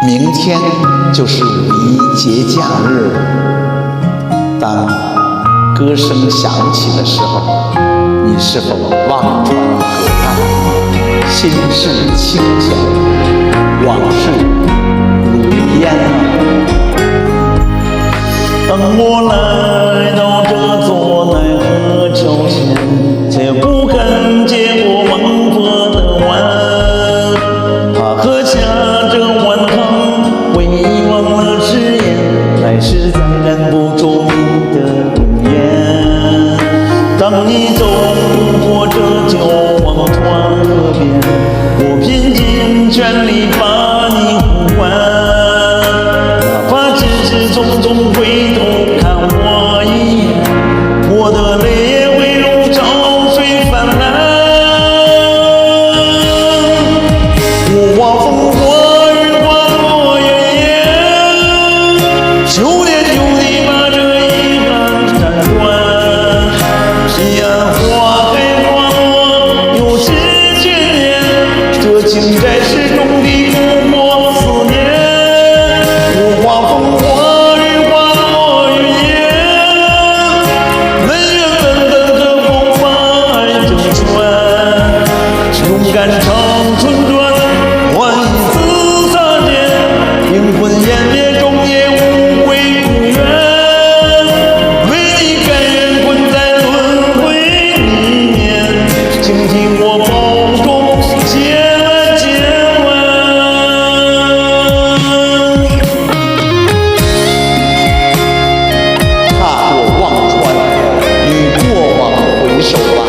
明天就是5·1节假日，当歌声响起的时候，你是否望穿河岸，心事清浅，往事如烟当我来到这座奈何桥前，却不肯接过孟婆的碗，怕喝下这碗汤，会遗忘了誓言，来世再燃不出你的容颜。当你走过这九忘川河边，我拼尽全力把你呼唤，哪怕只是匆匆回头看我一眼，我的泪也会如潮水泛滥。我望风过雨，花落月夜，9年9地把这遗憾斩断。彼岸花开花落，又是千年，这情债是终的不过思念。我画风花雨，花落雨夜，恩怨纷纷，可否把爱周全？勇敢长春转，换一次擦肩，灵魂湮灭终也无悔无怨。为你甘愿滚在轮回里面，请替我保重千万千万。踏过忘川，与过往回首吧，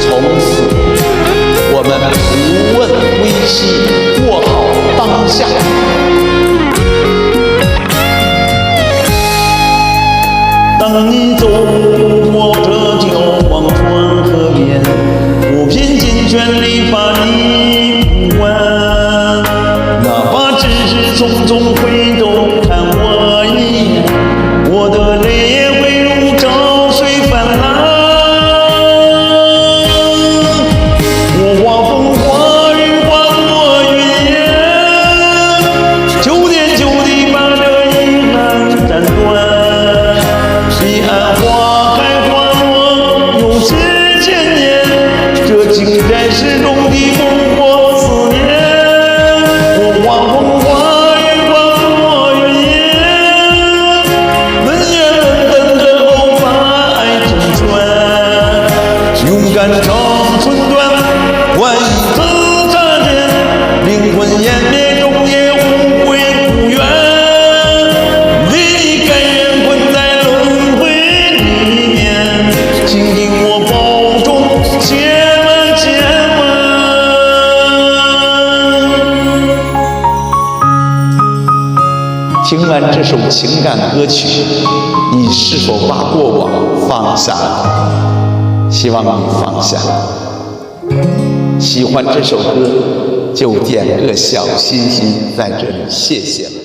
从此我们不问归期，过好当下。当你走过这九忘川河边，我拼尽全力把你呼唤，哪怕只是匆匆回头看我一眼，我的泪也会如潮水泛滥。我画风花雨，花落云烟，9年9地把这遗憾斩断。彼岸花开花落，又是千年，这情债是终的不过思念。我画风花雨，花落云烟，恩怨纷纷，可否把爱周全？勇敢长春短，换一次擦肩，灵魂湮灭终也无悔无怨。为你甘愿滚在轮回里面，请替我保重千万千万。听完这首情感歌曲，你是否把过往放下了？希望你放下。喜欢这首歌，就点个小心心在这里，谢谢了。